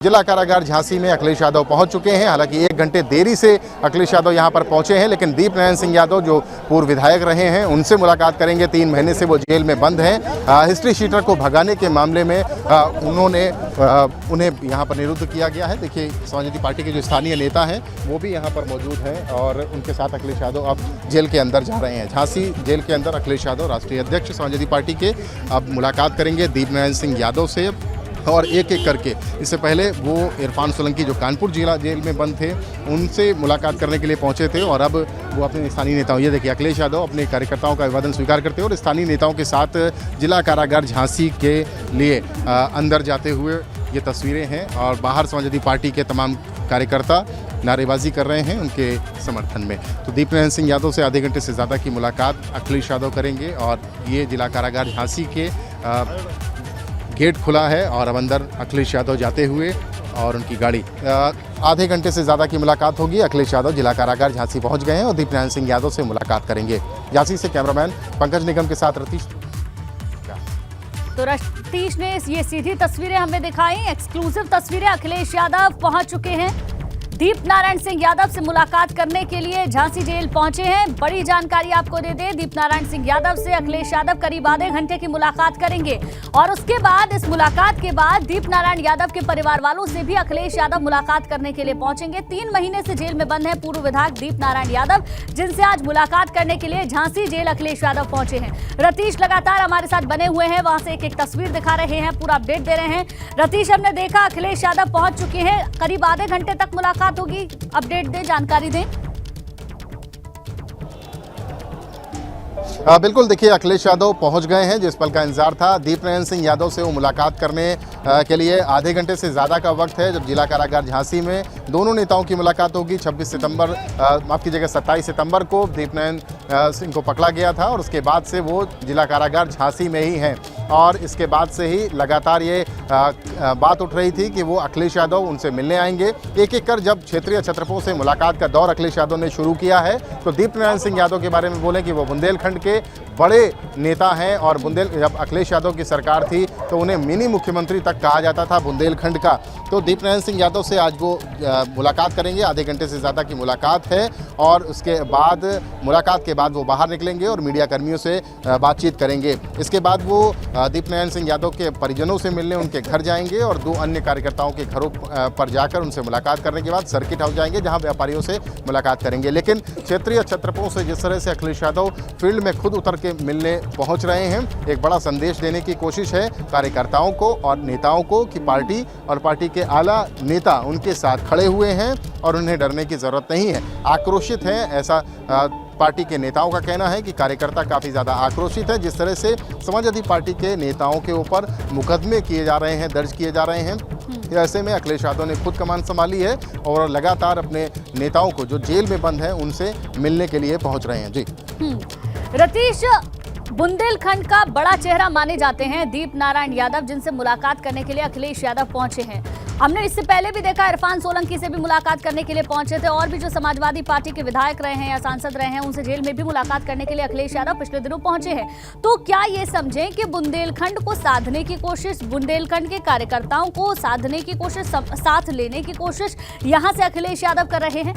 जिला कारागार झांसी में अखिलेश यादव पहुंच चुके हैं। हालांकि 1 घंटे देरी से अखिलेश यादव यहां पर पहुंचे हैं, लेकिन दीप नारायण सिंह यादव जो पूर्व विधायक रहे हैं उनसे मुलाकात करेंगे। 3 महीने से वो जेल में बंद हैं। हिस्ट्री शीटर को भगाने के मामले में उन्हें यहां पर निरुद्ध किया गया है। देखिए, समाजवादी पार्टी के जो स्थानीय नेता हैं वो भी यहाँ पर मौजूद हैं और उनके साथ अखिलेश यादव अब जेल के अंदर जा रहे हैं। झांसी जेल के अंदर अखिलेश यादव राष्ट्रीय अध्यक्ष समाजवादी पार्टी के अब मुलाकात करेंगे दीप नारायण सिंह यादव से, और एक एक करके। इससे पहले वो इरफान सोलंकी जो कानपुर जिला जेल में बंद थे उनसे मुलाकात करने के लिए पहुंचे थे, और अब वो अपने स्थानीय नेताओं, ये देखिए अखिलेश यादव अपने कार्यकर्ताओं का अभिवादन स्वीकार करते हैं और स्थानीय नेताओं के साथ जिला कारागार झांसी के लिए अंदर जाते हुए ये तस्वीरें हैं। और बाहर समाजवादी पार्टी के तमाम कार्यकर्ता नारेबाजी कर रहे हैं उनके समर्थन में। तो दीप नारायण सिंह यादव से आधे घंटे से ज़्यादा की मुलाकात अखिलेश यादव करेंगे, और ये जिला कारागार झांसी के गेट खुला है और अब अंदर अखिलेश यादव जाते हुए और उनकी गाड़ी आधे घंटे से ज़्यादा की मुलाकात होगी। अखिलेश यादव जिला कारागार झांसी पहुंच गए हैं और दीप नारायण सिंह यादव से मुलाकात करेंगे। झांसी से कैमरामैन पंकज निगम के साथ रतीश। तो रतीश ने ये सीधी तस्वीरें हमें दिखाई, एक्सक्लूसिव तस्वीरें। अखिलेश यादव पहुंच चुके हैं, दीप नारायण सिंह यादव से मुलाकात करने के लिए झांसी जेल पहुंचे हैं। बड़ी जानकारी आपको दे दें, दीप नारायण सिंह यादव से अखिलेश यादव करीब आधे घंटे की मुलाकात करेंगे, और उसके बाद इस मुलाकात के बाद दीप नारायण यादव के परिवार वालों से भी अखिलेश यादव मुलाकात करने के लिए पहुंचेंगे। 3 महीने से जेल में बंद है पूर्व विधायक दीप नारायण यादव, जिनसे आज मुलाकात करने के लिए झांसी जेल अखिलेश यादव पहुंचे हैं। रतीश लगातार हमारे साथ बने हुए हैं, वहां से एक एक तस्वीर दिखा रहे हैं, पूरा अपडेट दे रहे हैं। रतीश, हमने देखा अखिलेश यादव पहुंच चुके हैं, करीब आधे घंटे तक मुलाकात होगी। अपडेट दें, जानकारी दें। बिल्कुल, देखिए अखिलेश यादव पहुंच गए हैं। जिस पल का इंतजार था, दीप नारायण सिंह यादव से वो मुलाकात करने के लिए आधे घंटे से ज़्यादा का वक्त है। जब जिला कारागार झांसी में दोनों नेताओं की मुलाकात होगी। 27 सितंबर को दीप नारायण सिंह को पकड़ा गया था, और उसके बाद से वो जिला कारागार झांसी में ही हैं। और इसके बाद से ही लगातार ये बात उठ रही थी कि वो अखिलेश यादव उनसे मिलने आएंगे। एक एक कर जब क्षेत्रीय छत्रपों से मुलाकात का दौर अखिलेश यादव ने शुरू किया है, तो दीप नारायण सिंह यादव के बारे में बोलें कि वो बुंदेलखंड के बड़े नेता हैं, और जब अखिलेश यादव की सरकार थी तो उन्हें मिनी मुख्यमंत्री तक कहा जाता था बुंदेलखंड का। तो दीप नारायण सिंह यादव से आज वो मुलाकात करेंगे। आधे घंटे से ज़्यादा की मुलाकात है, और उसके बाद मुलाकात के बाद वो बाहर निकलेंगे और मीडिया कर्मियों से बातचीत करेंगे। इसके बाद वो दीप नारायण सिंह यादव के परिजनों से मिलने उनके घर जाएंगे, और 2 अन्य कार्यकर्ताओं के घरों पर जाकर उनसे मुलाकात करने के बाद सर्किट हाउस जाएंगे, जहां व्यापारियों से मुलाकात करेंगे। लेकिन क्षेत्रीय छत्रपों से जिस तरह से अखिलेश यादव फील्ड में खुद उतर के मिलने पहुंच रहे हैं, एक बड़ा संदेश देने की कोशिश है कार्यकर्ताओं को और नेताओं को कि पार्टी और पार्टी के आला नेता उनके साथ खड़े हुए हैं और उन्हें डरने की ज़रूरत नहीं है। आक्रोशित हैं, ऐसा पार्टी के नेताओं का कहना है कि कार्यकर्ता काफ़ी ज़्यादा आक्रोशित है। जिस तरह से समाजवादी पार्टी के नेताओं के ऊपर मुकदमे किए जा रहे हैं, दर्ज किए जा रहे हैं, ऐसे में अखिलेश यादव ने खुद कमान संभाली है और लगातार अपने नेताओं को जो जेल में बंद हैं उनसे मिलने के लिए पहुंच रहे हैं। जी रतीश, बुंदेलखंड का बड़ा चेहरा माने जाते हैं दीप नारायण यादव, जिनसे मुलाकात करने के लिए अखिलेश यादव पहुंचे हैं। हमने इससे पहले भी देखा इरफान सोलंकी से भी मुलाकात करने के लिए पहुंचे थे, और भी जो समाजवादी पार्टी के विधायक रहे हैं या सांसद रहे हैं उनसे जेल में भी मुलाकात करने के लिए अखिलेश यादव पिछले दिनों पहुंचे हैं। तो क्या ये समझें कि बुंदेलखंड को साधने की कोशिश, बुंदेलखंड के कार्यकर्ताओं को साधने की कोशिश, साथ लेने की कोशिश यहां से अखिलेश यादव कर रहे हैं?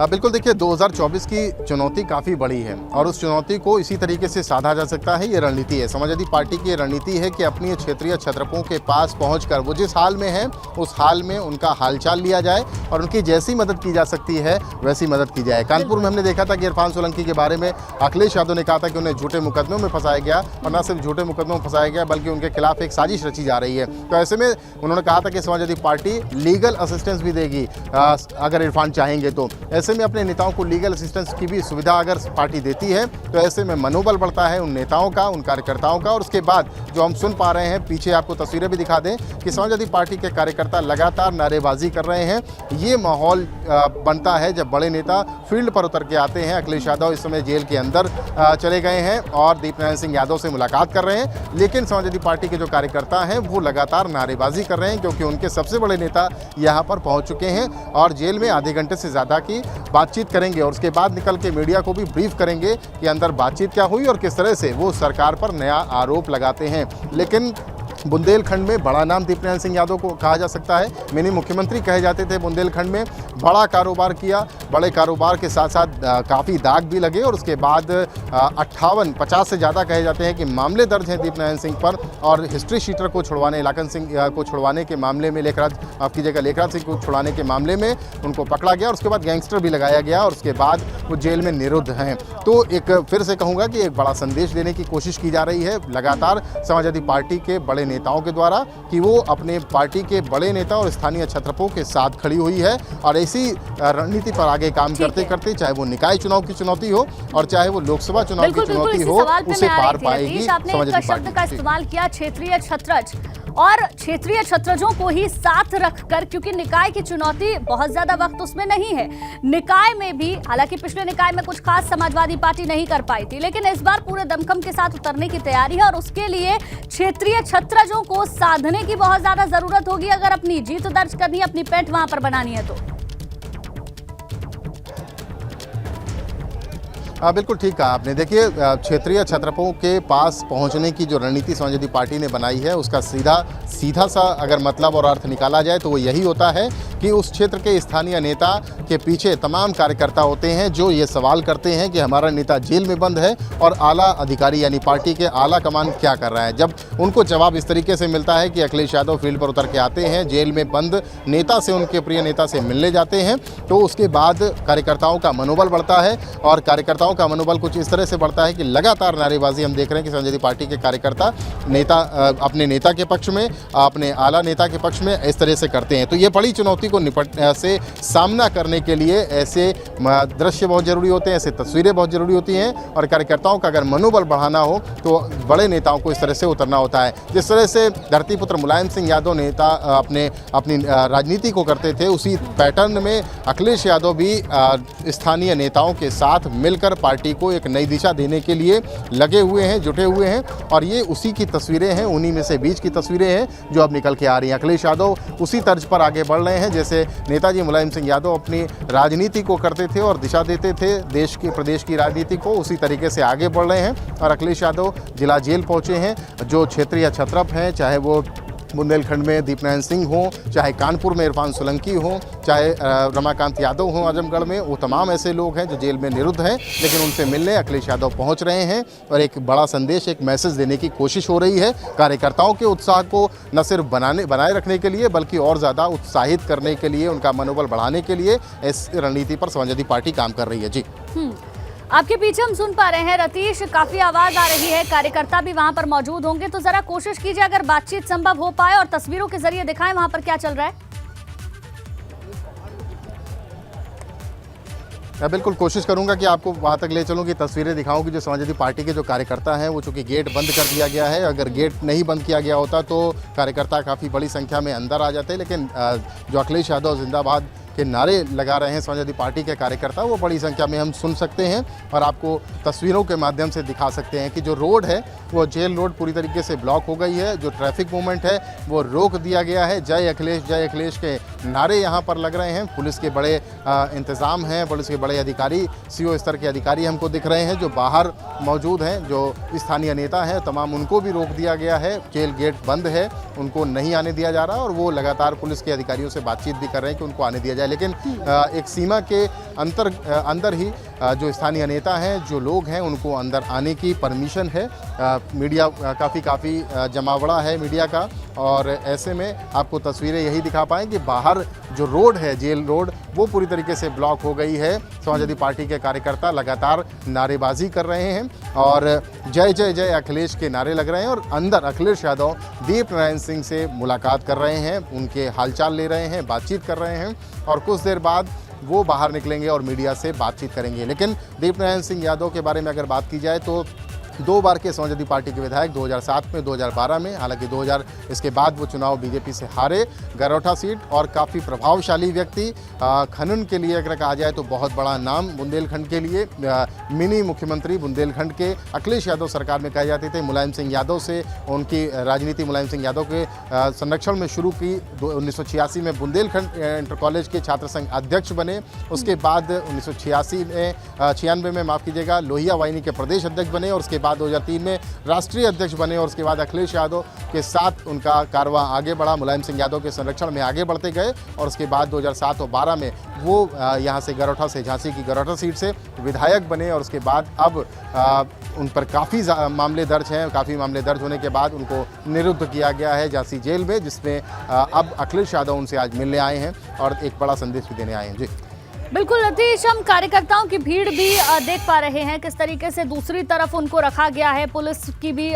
बिल्कुल, देखिए 2024 की चुनौती काफ़ी बड़ी है, और उस चुनौती को इसी तरीके से साधा जा सकता है। ये रणनीति है, समाजवादी पार्टी की रणनीति है कि अपनी क्षेत्रीय छत्रपों के पास पहुंचकर वो जिस हाल में हैं उस हाल में उनका हालचाल लिया जाए, और उनकी जैसी मदद की जा सकती है वैसी मदद की जाए। कानपुर में हमने देखा था कि इरफान सोलंकी के बारे में अखिलेश यादव ने कहा था कि उन्हें झूठे मुकदमों में फंसाया गया, और न सिर्फ झूठे मुकदमों में फंसाया गया बल्कि उनके खिलाफ एक साजिश रची जा रही है। तो ऐसे में उन्होंने कहा था कि समाजवादी पार्टी लीगल असिस्टेंस भी देगी अगर इरफान चाहेंगे तो। ऐसे में अपने नेताओं को लीगल असिस्टेंस की भी सुविधा अगर पार्टी देती है तो ऐसे में मनोबल बढ़ता है उन नेताओं का, उन कार्यकर्ताओं का। और उसके बाद जो हम सुन पा रहे हैं, पीछे आपको तस्वीरें भी दिखा दें कि समाजवादी पार्टी के कार्यकर्ता लगातार नारेबाजी कर रहे हैं। ये माहौल बनता है जब बड़े नेता फील्ड पर उतर के आते हैं। अखिलेश यादव इस समय जेल के अंदर चले गए हैं और दीप नारायण सिंह यादव से मुलाकात कर रहे हैं, लेकिन समाजवादी पार्टी के जो कार्यकर्ता हैं वो लगातार नारेबाजी कर रहे हैं, क्योंकि उनके सबसे बड़े नेता यहाँ पर पहुँच चुके हैं और जेल में आधे घंटे से ज़्यादा की बातचीत करेंगे और उसके बाद निकल के मीडिया को भी ब्रीफ करेंगे कि अंदर बातचीत क्या हुई और किस तरह से वो सरकार पर नया आरोप लगाते हैं। लेकिन बुंदेलखंड में बड़ा नाम दीपनारायण सिंह यादव को कहा जा सकता है। मिनी मुख्यमंत्री कहे जाते थे बुंदेलखंड में, बड़ा कारोबार किया, बड़े कारोबार के साथ साथ काफ़ी दाग भी लगे और उसके बाद 58-50 से ज़्यादा कहे जाते हैं कि मामले दर्ज हैं दीपनारायण सिंह पर। और हिस्ट्री शीटर को छुड़वाने, इलाकन सिंह को छुड़वाने के मामले में, लेखराज सिंह को छुड़वाने के मामले में उनको पकड़ा गया और उसके बाद गैंगस्टर भी लगाया गया और उसके बाद वो जेल में निरुद्ध हैं। तो एक फिर से कहूँगा कि एक बड़ा संदेश देने की कोशिश की जा रही है लगातार समाजवादी पार्टी के बड़े नेताओं के द्वारा कि वो अपने पार्टी के बड़े नेता और स्थानीय छत्रपों के साथ खड़ी हुई है और ऐसी रणनीति पर आगे काम करते करते, चाहे वो निकाय चुनाव की चुनौती हो और चाहे वो लोकसभा चुनाव की चुनौती हो, उसे पार पाएगी समाजवादी पार्टी। शब्द का इस्तेमाल किया क्षेत्रीय छत्रज, और क्षेत्रीय छत्रजों को ही साथ रखकर, क्योंकि निकाय की चुनौती बहुत ज्यादा वक्त उसमें नहीं है। निकाय में भी, हालांकि पिछले निकाय में कुछ खास समाजवादी पार्टी नहीं कर पाई थी, लेकिन इस बार पूरे दमखम के साथ उतरने की तैयारी है और उसके लिए क्षेत्रीय छत्रजों को साधने की बहुत ज्यादा जरूरत होगी अगर अपनी जीत दर्ज करनी है, अपनी पैठ वहां पर बनानी है तो। बिल्कुल ठीक कहा आपने। देखिए, क्षेत्रीय छत्रपों के पास पहुंचने की जो रणनीति समाजवादी पार्टी ने बनाई है उसका सीधा सा अगर मतलब और अर्थ निकाला जाए तो वो यही होता है कि उस क्षेत्र के स्थानीय नेता के पीछे तमाम कार्यकर्ता होते हैं जो ये सवाल करते हैं कि हमारा नेता जेल में बंद है और आला अधिकारी यानी पार्टी के आला कमान क्या कर रहा है। जब उनको जवाब इस तरीके से मिलता है कि अखिलेश यादव फील्ड पर उतर के आते हैं, जेल में बंद नेता से, उनके प्रिय नेता से मिलने जाते हैं, तो उसके बाद कार्यकर्ताओं का मनोबल बढ़ता है और कार्यकर्ताओं का मनोबल कुछ इस तरह से बढ़ता है कि लगातार नारेबाजी हम देख रहे हैं कि समाजवादी पार्टी के कार्यकर्ता अपने नेता के पक्ष में, अपने आला नेता के पक्ष में इस तरह से करते हैं। तो ये बड़ी चुनौती को निपटने से सामना करने के लिए ऐसे दृश्य बहुत जरूरी होते हैं, ऐसे तस्वीरें बहुत जरूरी होती हैं और कार्यकर्ताओं का अगर मनोबल बढ़ाना हो तो बड़े नेताओं को इस तरह से उतरना होता है। जिस तरह से धरतीपुत्र मुलायम सिंह यादव नेता अपनी राजनीति को करते थे, उसी पैटर्न में अखिलेश यादव भी स्थानीय नेताओं के साथ मिलकर पार्टी को एक नई दिशा देने के लिए लगे हुए हैं, जुटे हुए हैं और ये उसी की तस्वीरें हैं, उन्हीं में से बीच की तस्वीरें हैं जो अब निकल के आ रही हैं। अखिलेश यादव उसी तर्ज पर आगे बढ़ रहे हैं जैसे नेताजी मुलायम सिंह यादव अपनी राजनीति को करते थे और दिशा देते थे प्रदेश की राजनीति को, उसी तरीके से आगे बढ़ रहे हैं। और अखिलेश यादव जिला जेल पहुंचे हैं, जो क्षेत्रीय छत्रप हैं, चाहे वो बुंदेलखंड में दीपनारायण सिंह हो, चाहे कानपुर में इरफान सोलंकी हो, चाहे रमाकांत यादव हो आजमगढ़ में, वो तमाम ऐसे लोग हैं जो जेल में निरुद्ध हैं, लेकिन उनसे मिलने अखिलेश यादव पहुंच रहे हैं और एक बड़ा संदेश, एक मैसेज देने की कोशिश हो रही है कार्यकर्ताओं के उत्साह को न सिर्फ बनाए रखने के लिए बल्कि और ज़्यादा उत्साहित करने के लिए, उनका मनोबल बढ़ाने के लिए इस रणनीति पर समाजवादी पार्टी काम कर रही है। जी, आपके पीछे हम सुन पा रहे हैं रतीश, काफी आवाज आ रही है, कार्यकर्ता भी वहां पर मौजूद होंगे, तो जरा कोशिश कीजिए अगर बातचीत संभव हो पाए और तस्वीरों के जरिए दिखाएं वहां पर क्या चल रहा है। मैं बिल्कुल कोशिश करूंगा कि आपको वहां तक ले चलूं कि तस्वीरें दिखाऊं कि जो समाजवादी पार्टी के जो कार्यकर्ता हैं वो चूंकि गेट बंद कर दिया गया है, अगर गेट नहीं बंद किया गया होता तो कार्यकर्ता काफ़ी बड़ी संख्या में अंदर आ जाते, लेकिन जो अखिलेश यादव जिंदाबाद के नारे लगा रहे हैं समाजवादी पार्टी के कार्यकर्ता, वो बड़ी संख्या में हम सुन सकते हैं और आपको तस्वीरों के माध्यम से दिखा सकते हैं कि जो रोड है वो जेल रोड पूरी तरीके से ब्लॉक हो गई है, जो ट्रैफिक मूवमेंट है वो रोक दिया गया है। जय अखिलेश के नारे यहाँ पर लग रहे हैं, पुलिस के बड़े इंतज़ाम हैं, पुलिस के बड़े अधिकारी, सीओ स्तर के अधिकारी हमको दिख रहे हैं जो बाहर मौजूद हैं, जो स्थानीय नेता हैं तमाम उनको भी रोक दिया गया है, जेल गेट बंद है, उनको नहीं आने दिया जा रहा और वो लगातार पुलिस के अधिकारियों से बातचीत भी कर रहे हैं कि उनको आने दिया जाए, लेकिन एक सीमा के अंदर ही जो स्थानीय नेता हैं, जो लोग हैं, उनको अंदर आने की परमिशन है। मीडिया काफ़ी जमावड़ा है मीडिया का और ऐसे में आपको तस्वीरें यही दिखा पाएँ कि बाहर जो रोड है, जेल रोड, वो पूरी तरीके से ब्लॉक हो गई है। समाजवादी पार्टी के कार्यकर्ता लगातार नारेबाजी कर रहे हैं और जय जय जय अखिलेश के नारे लग रहे हैं और अंदर अखिलेश यादव दीपनारायण सिंह से मुलाकात कर रहे हैं, उनके हालचाल ले रहे हैं, बातचीत कर रहे हैं और कुछ देर बाद वो बाहर निकलेंगे और मीडिया से बातचीत करेंगे। लेकिन दीपनारायण सिंह यादव के बारे में अगर बात की जाए तो 2 बार के समाजवादी पार्टी के विधायक, 2007 में, 2012 में। हालांकि 2000 इसके बाद वो चुनाव बीजेपी से हारे, गरौठा सीट, और काफ़ी प्रभावशाली व्यक्ति, खनन के लिए अगर कहा जाए तो बहुत बड़ा नाम बुंदेलखंड के लिए, मिनी मुख्यमंत्री बुंदेलखंड के अखिलेश यादव सरकार में कहे जाते थे। मुलायम सिंह यादव से उनकी राजनीति मुलायम सिंह यादव के संरक्षण में शुरू की। 1986 में बुंदेलखंड इंटर कॉलेज के छात्र संघ अध्यक्ष बने। उसके बाद 1996 में माफ़ कीजिएगा, लोहिया वाहिनी के प्रदेश अध्यक्ष बने, और उसके बाद 2003 में राष्ट्रीय अध्यक्ष बने। और उसके बाद अखिलेश यादव के साथ उनका कारवां आगे बढ़ा, मुलायम सिंह यादव के संरक्षण में आगे बढ़ते गए। और उसके बाद 2007 और 12 में वो यहाँ से गरौठा से, झांसी की गरौठा सीट से विधायक बने। और उसके बाद अब उन पर काफ़ी मामले दर्ज हैं। काफ़ी मामले दर्ज होने के बाद उनको निरुद्ध किया गया है झांसी जेल में, जिसमें अब अखिलेश यादव उनसे आज मिलने आए हैं और एक बड़ा संदेश भी देने आए हैं। जी बिल्कुल रतीश, हम कार्यकर्ताओं की भीड़ भी देख पा रहे हैं किस तरीके से दूसरी तरफ उनको रखा गया है। पुलिस की भी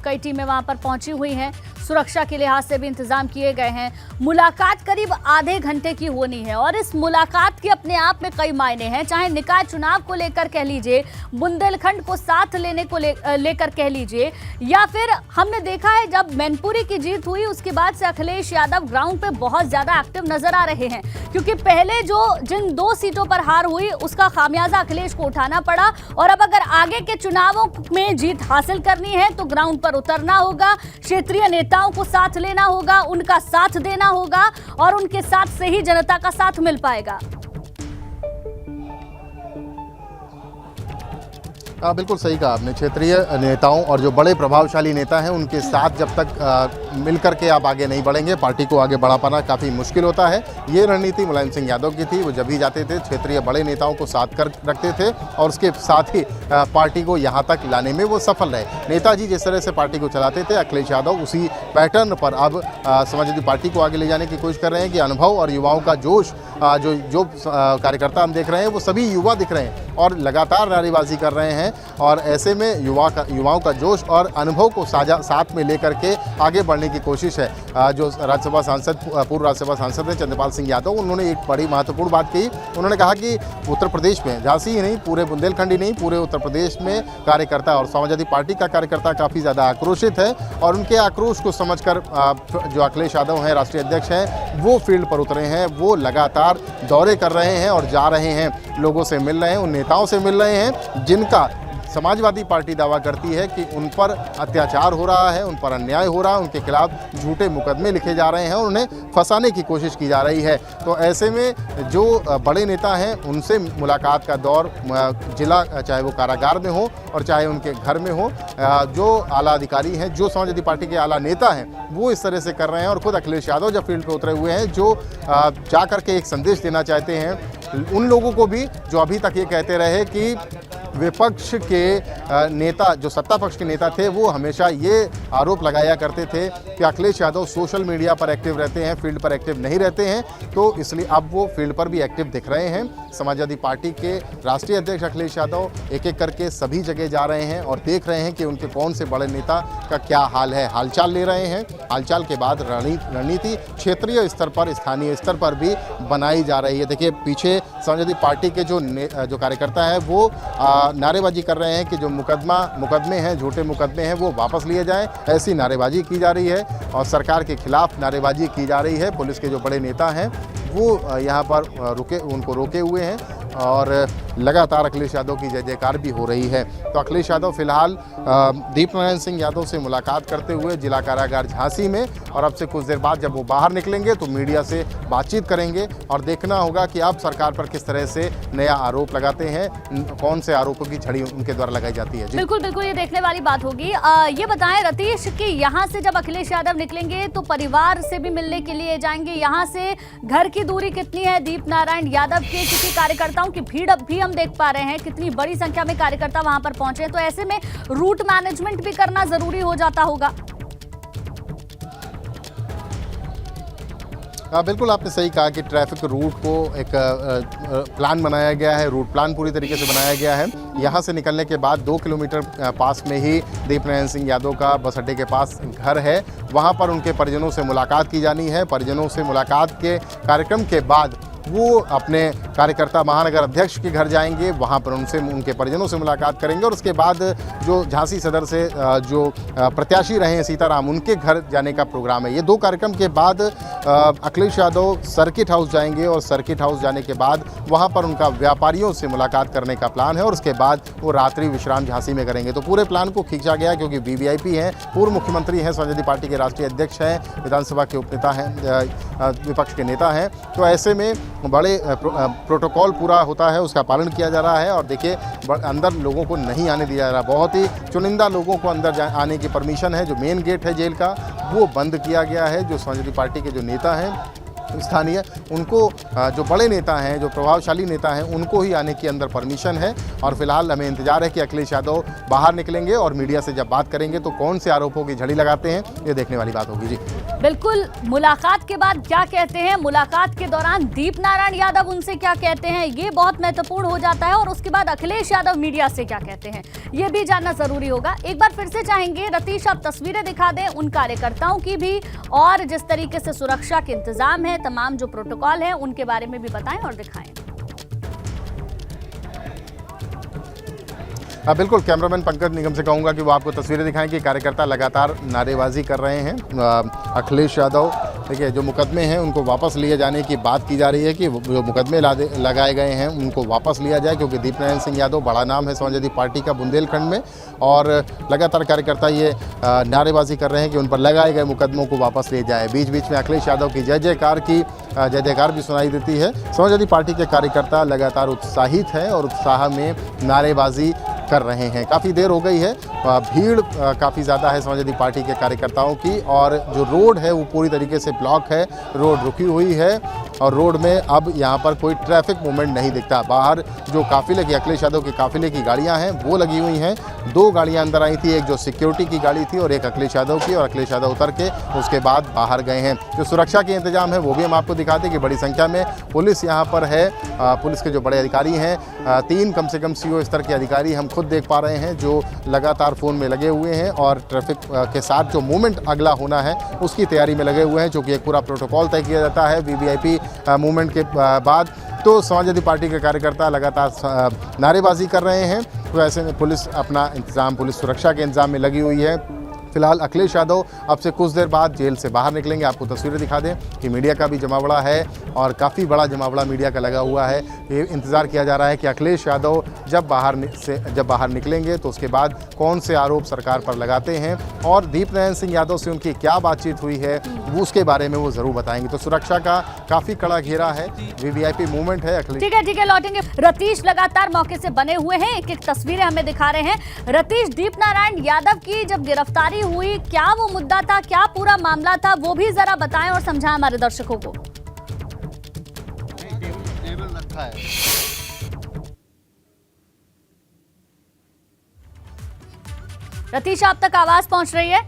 कई टीमें वहां पर पहुंची हुई हैं, सुरक्षा के लिहाज से भी इंतजाम किए गए हैं। मुलाकात करीब आधे घंटे की होनी है और इस मुलाकात के अपने आप में कई मायने हैं, चाहे निकाय चुनाव को लेकर कह लीजिए, बुंदेलखंड को साथ लेने को लेकर कह लीजिए, या फिर हमने देखा है जब मैनपुरी की जीत हुई उसके बाद से अखिलेश यादव ग्राउंड पे बहुत ज्यादा एक्टिव नजर आ रहे हैं, क्योंकि पहले जिन 2 सीटों पर हार हुई उसका खामियाजा अखिलेश को उठाना पड़ा। और अब अगर आगे के चुनावों में जीत हासिल करनी है तो ग्राउंड पर उतरना होगा, क्षेत्रीय नेताओं को साथ लेना होगा, उनका साथ देना होगा, और उनके साथ से ही जनता का साथ मिल पाएगा। बिल्कुल सही कहा आपने। क्षेत्रीय नेताओं और जो बड़े प्रभावशाली नेता हैं उनके साथ जब तक मिलकर के आप आगे नहीं बढ़ेंगे, पार्टी को आगे बढ़ा पाना काफ़ी मुश्किल होता है। ये रणनीति मुलायम सिंह यादव की थी। वो जब भी जाते थे क्षेत्रीय बड़े नेताओं को साथ कर रखते थे और उसके साथ ही पार्टी को यहाँ तक लाने में वो सफल रहे। नेताजी जिस तरह से पार्टी को चलाते थे, अखिलेश यादव उसी पैटर्न पर अब समाजवादी पार्टी को आगे ले जाने की कोशिश कर रहे हैं कि अनुभव और युवाओं का जोश, जो कार्यकर्ता हम देख रहे हैं वो सभी युवा दिख रहे हैं और लगातार नारेबाजी कर रहे हैं। और ऐसे में युवाओं का जोश और अनुभव को साथ में लेकर के आगे बढ़ने की कोशिश है। जो राज्यसभा सांसद, पूर्व राज्यसभा सांसद हैं चंद्रपाल सिंह यादव, उन्होंने एक बड़ी महत्वपूर्ण बात कही। उन्होंने कहा कि उत्तर प्रदेश में, झांसी ही नहीं, पूरे बुंदेलखंड ही नहीं, पूरे उत्तर प्रदेश में कार्यकर्ता और समाजवादी पार्टी का कार्यकर्ता काफ़ी ज़्यादा आक्रोशित है। और उनके आक्रोश को समझकर जो अखिलेश यादव हैं, राष्ट्रीय अध्यक्ष हैं, वो फील्ड पर उतरे हैं। वो लगातार दौरे कर रहे हैं और जा रहे हैं, लोगों से मिल रहे हैं, उन नेताओं से मिल रहे हैं जिनका समाजवादी पार्टी दावा करती है कि उन पर अत्याचार हो रहा है, उन पर अन्याय हो रहा है, उनके खिलाफ झूठे मुकदमे लिखे जा रहे हैं और उन्हें फंसाने की कोशिश की जा रही है। तो ऐसे में जो बड़े नेता हैं उनसे मुलाकात का दौर जिला, चाहे वो कारागार में हो और चाहे उनके घर में हो, जो आला अधिकारी हैं, जो समाजवादी पार्टी के आला नेता हैं, वो इस तरह से कर रहे हैं। और खुद अखिलेश यादव जब फील्ड पर उतरे हुए हैं, जो जा कर के एक संदेश देना चाहते हैं उन लोगों को भी जो अभी तक ये कहते रहे कि विपक्ष के नेता, जो सत्ता पक्ष के नेता थे, वो हमेशा ये आरोप लगाया करते थे कि अखिलेश यादव सोशल मीडिया पर एक्टिव रहते हैं, फील्ड पर एक्टिव नहीं रहते हैं। तो इसलिए अब वो फील्ड पर भी एक्टिव दिख रहे हैं। समाजवादी पार्टी के राष्ट्रीय अध्यक्ष अखिलेश यादव एक एक करके सभी जगह जा रहे हैं और देख रहे हैं कि उनके कौन से बड़े नेता का क्या हाल है, हालचाल ले रहे हैं। हालचाल के बाद रणनीति क्षेत्रीय स्तर पर, स्थानीय स्तर पर भी बनाई जा रही है। देखिए पीछे समाजवादी पार्टी के जो कार्यकर्ता हैं वो नारेबाजी कर रहे हैं कि जो मुकदमे हैं, झूठे मुकदमे हैं, वो वापस लिए जाएं। ऐसी नारेबाजी की जा रही है और सरकार के खिलाफ नारेबाजी की जा रही है। पुलिस के जो बड़े नेता हैं वो यहाँ पर उनको रोके हुए हैं और लगातार अखिलेश यादव की जय जयकार भी हो रही है। तो अखिलेश यादव फिलहाल दीप नारायण सिंह यादव से मुलाकात करते हुए जिला कारागार झांसी में, और अब से कुछ देर बाद जब वो बाहर निकलेंगे तो मीडिया से बातचीत करेंगे और देखना होगा कि अब सरकार पर किस तरह से नया आरोप लगाते हैं, कौन से आरोपों की झड़ी उनके द्वारा लगाई जाती है। बिल्कुल बिल्कुल, ये देखने वाली बात होगी। ये बताएं रतीश कि यहाँ से जब अखिलेश यादव निकलेंगे तो परिवार से भी मिलने के लिए जाएंगे, यहाँ से घर की दूरी कितनी है दीप नारायण यादव के, क्योंकि कार्यकर्ताओं की भीड़ अब भी हम देख पा रहे हैं कितनी बड़ी संख्या में कार्यकर्ता वहां पर पहुंचे, तो ऐसे में रूट मैनेजमेंट भी करना जरूरी हो जाता होगा। बिल्कुल आपने सही कहा कि ट्रैफिक रूट को एक प्लान बनाया गया है, रूट प्लान पूरी तरीके से बनाया गया है। यहाँ से निकलने के बाद 2 किलोमीटर पास में ही दीप नारायण सिंह यादव का बस अड्डे के पास घर है। वहाँ पर उनके परिजनों से मुलाकात की जानी है। परिजनों से मुलाकात के कार्यक्रम के बाद वो अपने कार्यकर्ता महानगर अध्यक्ष के घर जाएंगे, वहां पर उनसे उनके परिजनों से मुलाकात करेंगे और उसके बाद जो झांसी सदर से जो प्रत्याशी रहे हैं सीताराम, उनके घर जाने का प्रोग्राम है। ये 2 कार्यक्रम के बाद अखिलेश यादव सर्किट हाउस जाएंगे और सर्किट हाउस जाने के बाद वहां पर उनका व्यापारियों से मुलाकात करने का प्लान है और उसके बाद वो रात्रि विश्राम झांसी में करेंगे। तो पूरे प्लान को खींचा गया क्योंकि वीवीआईपी हैं, पूर्व मुख्यमंत्री हैं, समाजवादी पार्टी के राष्ट्रीय अध्यक्ष हैं, विधानसभा के उपनेता हैं, विपक्ष के नेता हैं। तो ऐसे में बड़े प्रोटोकॉल पूरा होता है, उसका पालन किया जा रहा है। और देखिए अंदर लोगों को नहीं आने दिया जा रहा, बहुत ही चुनिंदा लोगों को अंदर आने की परमिशन है। जो मेन गेट है जेल का वो बंद किया गया है। जो समाजवादी पार्टी के जो नेता हैं स्थानीय, उनको जो बड़े नेता हैं, जो प्रभावशाली नेता हैं, उनको ही आने की अंदर परमिशन है। और फिलहाल हमें इंतजार है कि अखिलेश यादव बाहर निकलेंगे और मीडिया से जब बात करेंगे तो कौन से आरोपों की झड़ी लगाते हैं, ये देखने वाली बात होगी। जी बिल्कुल, मुलाकात के बाद क्या कहते हैं, मुलाकात के दौरान दीप नारायण यादव उनसे क्या कहते हैं, ये बहुत महत्वपूर्ण हो जाता है। और उसके बाद अखिलेश यादव मीडिया से क्या कहते हैं, ये भी जानना जरूरी होगा। एक बार फिर से चाहेंगे रतीश आप तस्वीरें दिखा दें उन कार्यकर्ताओं की भी, और जिस तरीके से सुरक्षा के इंतजाम है, तमाम जो प्रोटोकॉल है उनके बारे में भी बताएं और दिखाएं। बिल्कुल, कैमरामैन पंकज निगम से कहूंगा कि वो आपको तस्वीरें दिखाएं कि कार्यकर्ता लगातार नारेबाजी कर रहे हैं। अखिलेश यादव, देखिए जो मुकदमे हैं उनको वापस लिए जाने की बात की जा रही है कि जो मुकदमे लगाए गए हैं उनको वापस लिया जाए, क्योंकि दीप नारायण सिंह यादव बड़ा नाम है समाजवादी पार्टी का बुंदेलखंड में। और लगातार कार्यकर्ता ये नारेबाजी कर रहे हैं कि उन पर लगाए गए मुकदमों को वापस लिए जाए। बीच बीच में अखिलेश यादव की जय जयकार भी सुनाई देती है। समाजवादी पार्टी के कार्यकर्ता लगातार उत्साहित हैं और उत्साह में नारेबाजी कर रहे हैं। काफ़ी देर हो गई है, भीड़ काफ़ी ज़्यादा है समाजवादी पार्टी के कार्यकर्ताओं की, और जो रोड है वो पूरी तरीके से ब्लॉक है, रोड रुकी हुई है और रोड में अब यहाँ पर कोई ट्रैफिक मूवमेंट नहीं दिखता। बाहर जो काफिले की, अखिलेश यादव के काफिले की गाड़ियाँ हैं वो लगी हुई हैं। 2 गाड़ियाँ अंदर आई थी, एक जो सिक्योरिटी की गाड़ी थी और एक अखिलेश यादव की, और अखिलेश यादव उतर के उसके बाद बाहर गए हैं। जो सुरक्षा के इंतजाम है वो भी हम आपको दिखाते हैं कि बड़ी संख्या में पुलिस यहाँ पर है। पुलिस के जो बड़े अधिकारी हैं, 3 कम से कम CO स्तर के अधिकारी हम खुद देख पा रहे हैं, जो लगातार फ़ोन में लगे हुए हैं और ट्रैफिक के साथ जो मूवमेंट अगला होना है उसकी तैयारी में लगे हुए हैं, जो कि एक पूरा प्रोटोकॉल तय किया जाता है वीवीआईपी मूवमेंट के बाद। तो समाजवादी पार्टी के कार्यकर्ता लगातार नारेबाजी कर रहे हैं। तो ऐसे में पुलिस अपना इंतज़ाम, पुलिस सुरक्षा के इंतज़ाम में लगी हुई है। फिलहाल अखिलेश यादव अब से कुछ देर बाद जेल से बाहर निकलेंगे। आपको तस्वीरें दिखा दें कि मीडिया का भी जमावड़ा है और काफ़ी बड़ा जमावड़ा मीडिया का लगा हुआ है। ये इंतज़ार किया जा रहा है कि अखिलेश यादव जब बाहर निकलेंगे तो उसके बाद कौन से आरोप सरकार पर लगाते हैं और दीप नारायण सिंह यादव से उनकी क्या बातचीत हुई है वो उसके बारे में वो ज़रूर बताएंगे। तो सुरक्षा का काफ़ी कड़ा घेरा है, वीवीआईपी मूवमेंट है। ठीक है, लौटेंगे। रतीश लगातार मौके से बने हुए हैं, एक तस्वीरें हमें दिखा रहे हैं। रतीश, दीप नारायण यादव की जब गिरफ्तारी हुई, क्या वो मुद्दा था, क्या पूरा मामला था, वो भी जरा बताएं और समझाएं हमारे दर्शकों को। टेबल रखा है। रतीश, आप तक आवाज पहुंच रही है?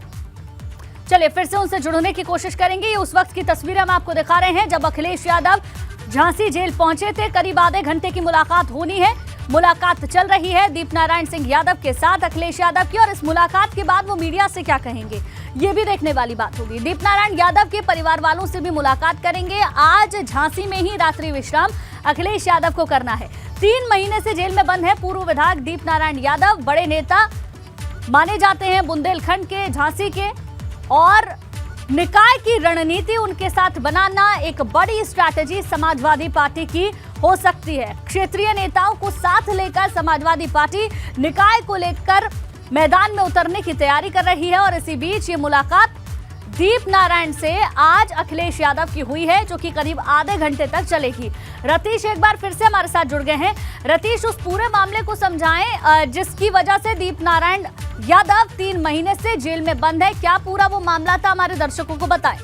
चलिए फिर से उनसे जुड़ने की कोशिश करेंगे। ये उस वक्त की तस्वीर हम आपको दिखा रहे हैं जब अखिलेश यादव झांसी जेल पहुंचे थे। करीब आधे घंटे की मुलाकात होनी है। मुलाकात चल रही है दीप नारायण सिंह यादव के साथ अखिलेश यादव की, और इस मुलाकात के बाद वो मीडिया से क्या कहेंगे ये भी देखने वाली बात होगी। दीप नारायण यादव के परिवार वालों से भी मुलाकात करेंगे। आज झांसी में ही रात्रि विश्राम अखिलेश यादव को करना है। 3 महीने से जेल में बंद है पूर्व विधायक दीप नारायण यादव। बड़े नेता माने जाते हैं बुंदेलखंड के, झांसी के, और निकाय की रणनीति उनके साथ बनाना एक बड़ी स्ट्रैटेजी समाजवादी पार्टी की हो सकती है। क्षेत्रीय नेताओं को साथ लेकर समाजवादी पार्टी निकाय को लेकर मैदान में उतरने की तैयारी कर रही है। और इसी बीच ये मुलाकात दीप नारायण से आज अखिलेश यादव की हुई है, जो कि करीब आधे घंटे तक चलेगी। रतीश एक बार फिर से हमारे साथ जुड़ गए हैं। रतीश, उस पूरे मामले को समझाएं जिसकी वजह से दीप नारायण यादव 3 महीने से जेल में बंद है। क्या पूरा वो मामला था, हमारे दर्शकों को बताएं।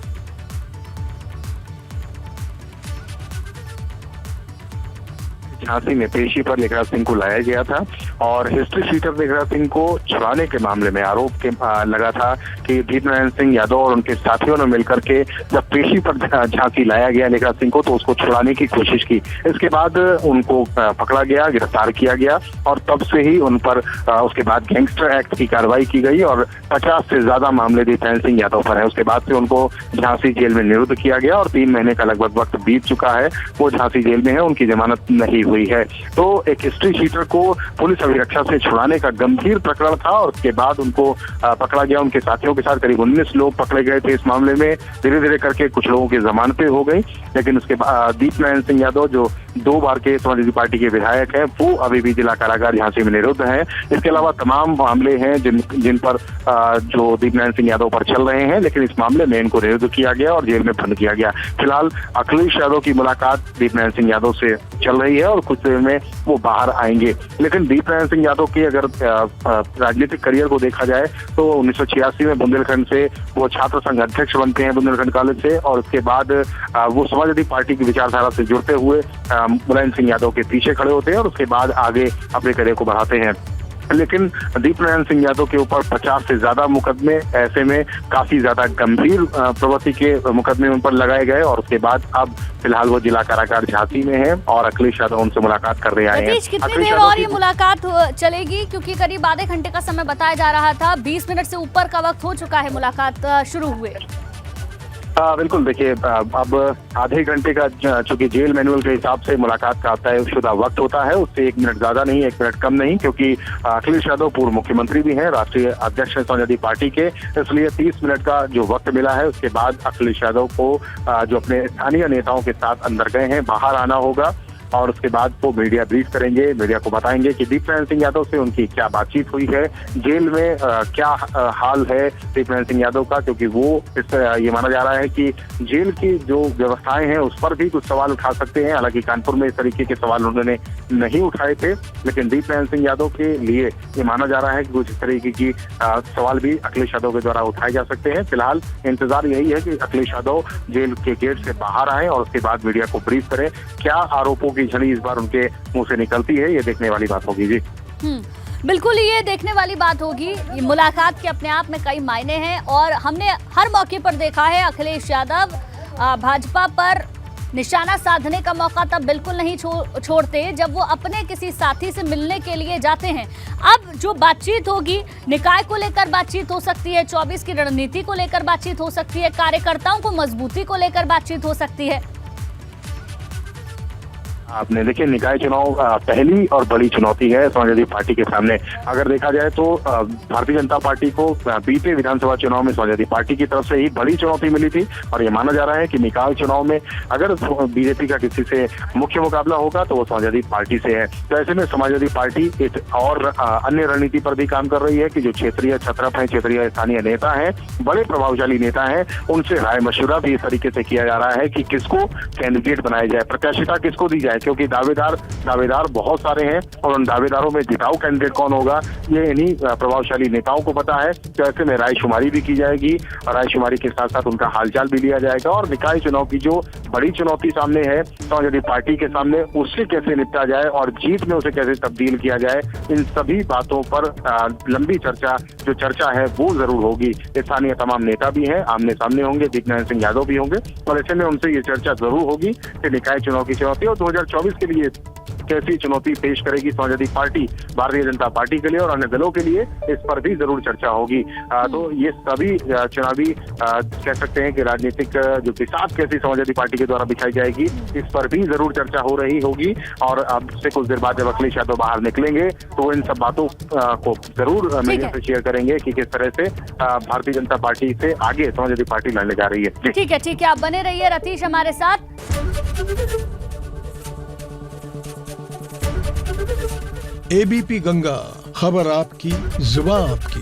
झांसी में पेशी पर लेखराज सिंह को लाया गया था और हिस्ट्री शीटर मेघराज सिंह को छुड़ाने के मामले में आरोप लगा था कि दीप नारायण सिंह यादव और उनके साथियों ने मिलकर के जब पेशी पर झांसी लाया गया मेघराज सिंह को, तो उसको छुड़ाने की कोशिश की। इसके बाद उनको पकड़ा गया, गिरफ्तार किया गया और तब से ही उन पर उसके बाद गैंगस्टर एक्ट की कार्रवाई की गई और 50 से ज्यादा मामले दीप नारायण सिंह यादव पर है। उसके बाद से उनको झांसी जेल में निरुद्ध किया गया और 3 महीने का लगभग वक्त बीत चुका है। वो झांसी जेल में है, उनकी जमानत नहीं हुई है। तो एक हिस्ट्री शीटर को पुलिस अभिरक्षा से छुड़ाने का गंभीर प्रकरण था और उसके बाद उनको पकड़ा गया। उनके साथियों के साथ करीब 19 लोग पकड़े गए थे इस मामले में। धीरे धीरे करके कुछ लोगों की जमानतें हो गई, लेकिन उसके बाद दीप नारायण सिंह यादव जो 2 बार के समाजवादी पार्टी के विधायक हैं, वो अभी भी जिला कारागार झांसी में निरुद्ध हैं। इसके अलावा तमाम मामले हैं जिन पर जो दीप नारायण सिंह यादव पर चल रहे हैं, लेकिन इस मामले में इनको निरुद्ध किया गया और जेल में बंद किया गया। फिलहाल अखिलेश यादव की मुलाकात दीप नारायण सिंह यादव से चल रही है और कुछ देर में वो बाहर आएंगे। लेकिन दीप नारायण सिंह यादव के अगर राजनीतिक करियर को देखा जाए तो 1986 में बुंदेलखंड से वो छात्र संघ अध्यक्ष बनते हैं बुंदेलखंड कॉलेज से, और उसके बाद वो समाजवादी पार्टी की विचारधारा से जुड़ते हुए मुलायम सिंह यादव के पीछे खड़े होते हैं और उसके बाद आगे अपने करियर को बढ़ाते हैं। लेकिन दीप नारायण सिंह यादव के ऊपर 50 से ज्यादा मुकदमे, ऐसे में काफी ज्यादा गंभीर प्रवृत्ति के मुकदमे उन पर लगाए गए और उसके बाद अब फिलहाल वो जिला कारागार झांसी में है और अखिलेश यादव उनसे मुलाकात करने आए हैं। कितनी देर और ये मुलाकात चलेगी, क्योंकि करीब आधे घंटे का समय बताया जा रहा था, 20 मिनट से ऊपर का वक्त हो चुका है मुलाकात शुरू हुए। बिल्कुल, देखिए अब आधे घंटे का चूंकि जेल मैनुअल के हिसाब से मुलाकात का तयशुदा वक्त होता है, उससे 1 मिनट ज्यादा नहीं, 1 मिनट कम नहीं, क्योंकि अखिलेश यादव पूर्व मुख्यमंत्री भी हैं, राष्ट्रीय अध्यक्ष हैं समाजवादी पार्टी के, इसलिए 30 मिनट का जो वक्त मिला है उसके बाद अखिलेश यादव को जो अपने स्थानीय नेताओं के साथ अंदर गए हैं बाहर आना होगा और उसके बाद वो मीडिया ब्रीफ करेंगे, मीडिया को बताएंगे कि दीप नारायण सिंह यादव से उनकी क्या बातचीत हुई है, जेल में क्या हाल है दीप नारायण सिंह यादव का, क्योंकि वो ये माना जा रहा है कि जेल की जो व्यवस्थाएं हैं उस पर भी कुछ सवाल उठा सकते हैं। हालांकि कानपुर में इस तरीके के सवाल उन्होंने नहीं उठाए थे, लेकिन दीप नारायण सिंह यादव के लिए ये माना जा रहा है कि कुछ इस तरीके की सवाल भी अखिलेश यादव के द्वारा उठाए जा सकते हैं। फिलहाल इंतजार यही है कि अखिलेश यादव जेल के गेट से बाहर आए और उसके बाद मीडिया को ब्रीफ करें। क्या आरोपों की झड़ी इस बार उनके मुंह से निकलती है, ये देखने वाली बात होगी। जी बिल्कुल, ये देखने वाली बात होगी। ये मुलाकात के अपने आप में कई मायने हैं और हमने हर मौके पर देखा है अखिलेश यादव भाजपा पर निशाना साधने का मौका तब बिल्कुल नहीं छोड़ते जब वो अपने किसी साथी से मिलने के लिए जाते हैं। अब जो बातचीत होगी, निकाय को लेकर बातचीत हो सकती है, 24 की रणनीति को लेकर बातचीत हो सकती है, कार्यकर्ताओं को मजबूती को लेकर बातचीत हो सकती है। आपने देखिए, निकाय चुनाव पहली और बड़ी चुनौती है समाजवादी पार्टी के सामने। अगर देखा जाए तो भारतीय जनता पार्टी को बीते विधानसभा चुनाव में समाजवादी पार्टी की तरफ से ही बड़ी चुनौती मिली थी और ये माना जा रहा है कि निकाय चुनाव में अगर बीजेपी का किसी से मुख्य मुकाबला होगा तो वो समाजवादी पार्टी से है। तो ऐसे में समाजवादी पार्टी एक और अन्य रणनीति पर भी काम कर रही है कि जो क्षेत्रीय छत्रप है, क्षेत्रीय स्थानीय नेता है, बड़े प्रभावशाली नेता है, उनसे राय मशवरा भी इस तरीके से किया जा रहा है कि किसको कैंडिडेट बनाया जाए, प्रत्याशिता किसको दी जाए, क्योंकि दावेदार बहुत सारे हैं और उन दावेदारों में जिताऊ कैंडिडेट कौन होगा ये इन्हीं प्रभावशाली नेताओं को पता है। तो ऐसे में रायशुमारी भी की जाएगी और रायशुमारी के साथ साथ उनका हालचाल भी लिया जाएगा और निकाय चुनाव की जो बड़ी चुनौती सामने है समाजवादी पार्टी के सामने, उससे कैसे निपटा जाए और जीत में उसे कैसे तब्दील किया जाए, इन सभी बातों पर लंबी चर्चा है वो जरूर होगी। स्थानीय तमाम नेता भी हैं, आमने सामने होंगे, दीप नारायण सिंह यादव भी होंगे और ऐसे में उनसे ये चर्चा जरूर होगी कि निकाय चुनाव की चुनौती और 2024 के लिए कैसी चुनौती पेश करेगी समाजवादी पार्टी भारतीय जनता पार्टी के लिए और अन्य दलों के लिए, इस पर भी जरूर चर्चा होगी। तो ये सभी चुनावी कह सकते हैं कि राजनीतिक जो बिसात कैसी समाजवादी पार्टी के द्वारा बिछाई जाएगी, इस पर भी जरूर चर्चा हो रही होगी। और अब से कुछ देर बाद जब अखिलेश यादव बाहर निकलेंगे तो इन सब बातों को जरूर मीडिया से शेयर करेंगे कि किस तरह से भारतीय जनता पार्टी से आगे समाजवादी पार्टी लड़ने जा रही है। ठीक है, आप बने रहिए रतीश हमारे साथ। एबीपी गंगा, खबर आपकी, जुबान आपकी।